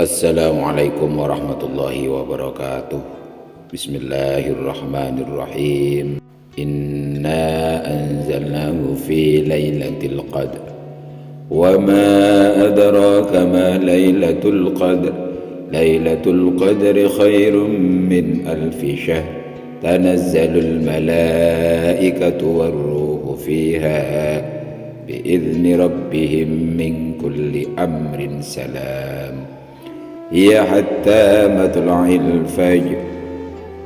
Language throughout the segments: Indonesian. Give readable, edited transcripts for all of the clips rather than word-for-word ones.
Assalamualaikum warahmatullahi wabarakatuh. Bismillahirrahmanirrahim. Inna anzalnahu fi lailatul qadr. Wa ma adraka ma lailatul qadr. Lailatul qadri khairum min alfi syahr. Tanazzalul malaikatu warruhu fiha biizni rabbihim min kulli amrin salam. Ya hatta matla'il fajr.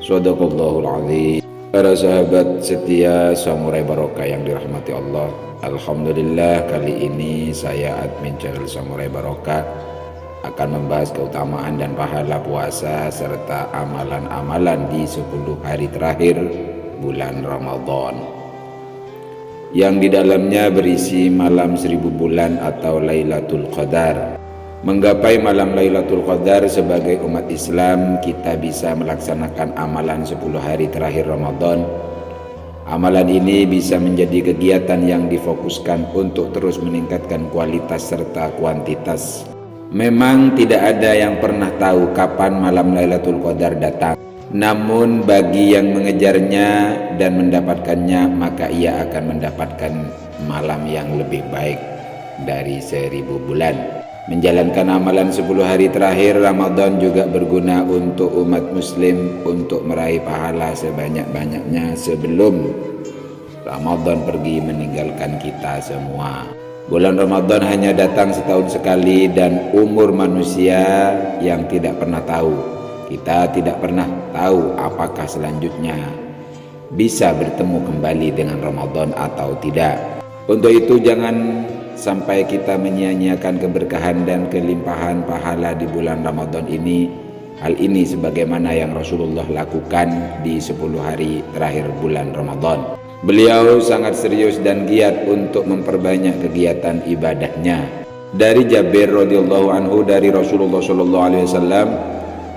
Shadaqallahul azim. Para sahabat setia Samurai Barokah yang dirahmati Allah, alhamdulillah kali ini saya admin channel Samurai Barokah akan membahas keutamaan dan pahala puasa serta amalan-amalan di 10 hari terakhir bulan Ramadan, yang di dalamnya berisi malam 1000 bulan atau Lailatul Qadar. Menggapai malam Lailatul Qadar sebagai umat Islam, kita bisa melaksanakan amalan 10 hari terakhir Ramadan. Amalan ini bisa menjadi kegiatan yang difokuskan untuk terus meningkatkan kualitas serta kuantitas. Memang tidak ada yang pernah tahu kapan malam Lailatul Qadar datang. Namun bagi yang mengejarnya dan mendapatkannya, maka ia akan mendapatkan malam yang lebih baik dari 1000 bulan. Menjalankan amalan 10 hari terakhir Ramadan juga berguna untuk umat muslim untuk meraih pahala sebanyak-banyaknya sebelum Ramadan pergi meninggalkan kita semua. Bulan Ramadan hanya datang setahun sekali dan umur manusia yang tidak pernah tahu. Kita tidak pernah tahu apakah selanjutnya bisa bertemu kembali dengan Ramadan atau tidak. Untuk itu jangan sampai kita menyia-nyiakan keberkahan dan kelimpahan pahala di bulan Ramadan ini. Hal ini sebagaimana yang Rasulullah lakukan di 10 hari terakhir bulan Ramadan. Beliau sangat serius dan giat untuk memperbanyak kegiatan ibadahnya. Dari Jabir radhiyallahu anhu dari Rasulullah sallallahu alaihi wasallam,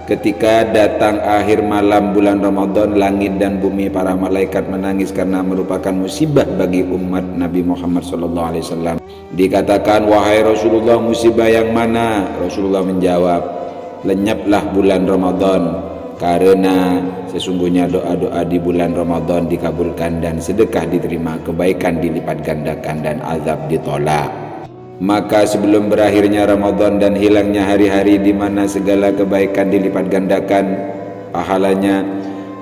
ketika datang akhir malam bulan Ramadan, langit dan bumi para malaikat menangis karena merupakan musibah bagi umat Nabi Muhammad sallallahu alaihi wasallam. Dikatakan, wahai Rasulullah, musibah yang mana? Rasulullah menjawab, lenyaplah bulan Ramadan, karena sesungguhnya doa-doa di bulan Ramadan dikabulkan dan sedekah diterima, kebaikan dilipat gandakan dan azab ditolak. Maka sebelum berakhirnya Ramadan dan hilangnya hari-hari di mana segala kebaikan dilipat gandakan pahalanya,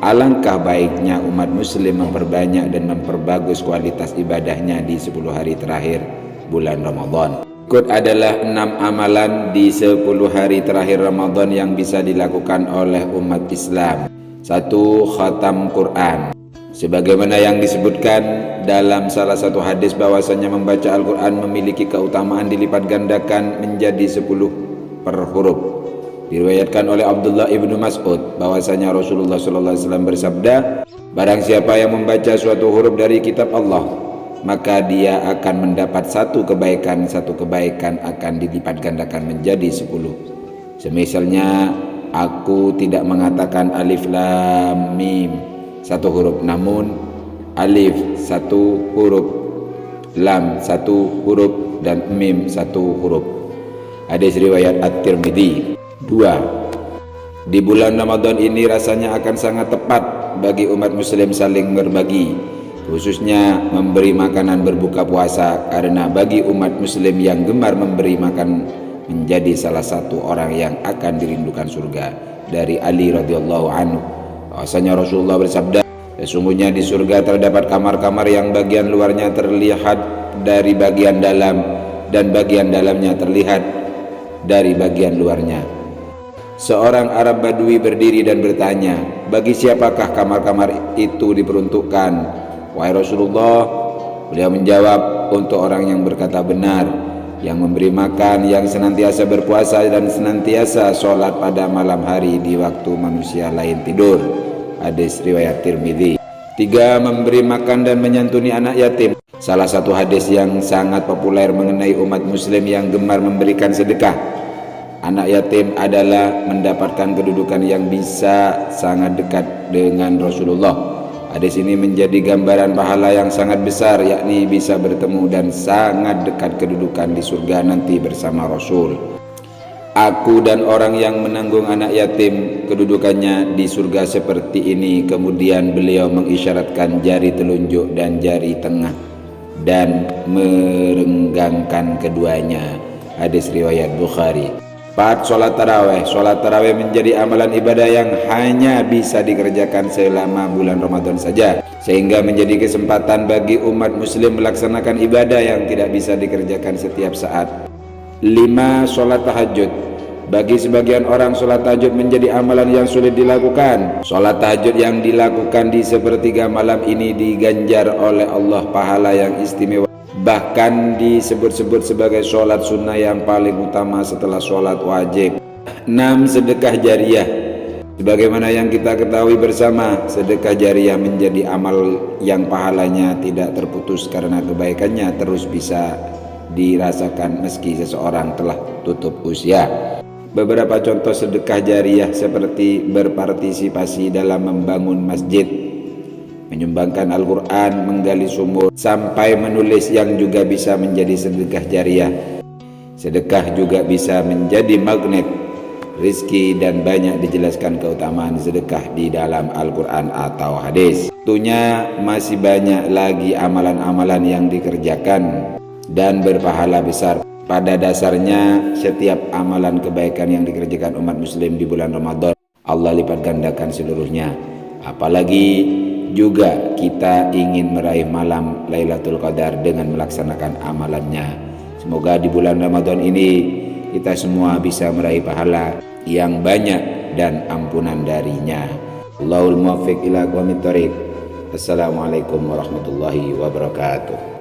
alangkah baiknya umat muslim memperbanyak dan memperbagus kualitas ibadahnya di 10 hari terakhir bulan Ramadan. Berikut adalah 6 amalan di 10 hari terakhir Ramadan yang bisa dilakukan oleh umat Islam. 1. Khatam Quran. Sebagaimana yang disebutkan dalam salah satu hadis bahwasanya membaca Al-Quran memiliki keutamaan dilipat gandakan menjadi 10 per huruf. Diriwayatkan oleh Abdullah ibnu Mas'ud bahwasanya Rasulullah SAW bersabda, barang siapa yang membaca suatu huruf dari kitab Allah, maka dia akan mendapat satu kebaikan akan dilipat gandakan menjadi 10. Semisalnya, aku tidak mengatakan alif lam mim satu huruf, namun alif satu huruf, lam satu huruf, dan mim satu huruf. Hadis riwayat At-Tirmidzi. 2. Di bulan Ramadan ini rasanya akan sangat tepat bagi umat muslim saling berbagi, khususnya memberi makanan berbuka puasa, karena bagi umat muslim yang gemar memberi makan menjadi salah satu orang yang akan dirindukan surga. Dari Ali radhiyallahu anhu bahwasanya Rasulullah bersabda, sesungguhnya di surga terdapat kamar-kamar yang bagian luarnya terlihat dari bagian dalam dan bagian dalamnya terlihat dari bagian luarnya. Seorang Arab Badui berdiri dan bertanya, bagi siapakah kamar-kamar itu diperuntukkan, wahai Rasulullah? Beliau menjawab, untuk orang yang berkata benar, yang memberi makan, yang senantiasa berpuasa dan senantiasa sholat pada malam hari di waktu manusia lain tidur. Hadis riwayat Tirmidzi. 3. Memberi makan dan menyantuni anak yatim. Salah satu hadis yang sangat populer mengenai umat muslim yang gemar memberikan sedekah anak yatim adalah mendapatkan kedudukan yang bisa sangat dekat dengan Rasulullah. Hadis ini menjadi gambaran pahala yang sangat besar, yakni bisa bertemu dan sangat dekat kedudukan di surga nanti bersama Rasul. Aku dan orang yang menanggung anak yatim kedudukannya di surga seperti ini. Kemudian beliau mengisyaratkan jari telunjuk dan jari tengah dan merenggangkan keduanya. Hadis riwayat Bukhari. 4. Sholat taraweh. Sholat taraweh menjadi amalan ibadah yang hanya bisa dikerjakan selama bulan Ramadan saja, sehingga menjadi kesempatan bagi umat muslim melaksanakan ibadah yang tidak bisa dikerjakan setiap saat. 5. Sholat tahajud. Bagi sebagian orang sholat tahajud menjadi amalan yang sulit dilakukan. Sholat tahajud yang dilakukan di sepertiga malam ini diganjar oleh Allah pahala yang istimewa, bahkan disebut-sebut sebagai sholat sunnah yang paling utama setelah sholat wajib. 6. Sedekah jariyah. Sebagaimana yang kita ketahui bersama, sedekah jariyah menjadi amal yang pahalanya tidak terputus karena kebaikannya terus bisa dirasakan meski seseorang telah tutup usia. Beberapa contoh sedekah jariyah seperti berpartisipasi dalam membangun masjid, menyumbangkan Al-Quran, menggali sumur, sampai menulis yang juga bisa menjadi sedekah jariyah. Sedekah juga bisa menjadi magnet rizki dan banyak dijelaskan keutamaan sedekah di dalam Al-Quran atau hadis. Tentunya masih banyak lagi amalan-amalan yang dikerjakan dan berpahala besar. Pada dasarnya setiap amalan kebaikan yang dikerjakan umat muslim di bulan Ramadan Allah lipat gandakan seluruhnya. Apalagi juga kita ingin meraih malam Lailatul Qadar dengan melaksanakan amalannya. Semoga di bulan Ramadan ini kita semua bisa meraih pahala yang banyak dan ampunan darinya. Allahul muwaffiq ila aqwamit thoriq. Assalamualaikum warahmatullahi wabarakatuh.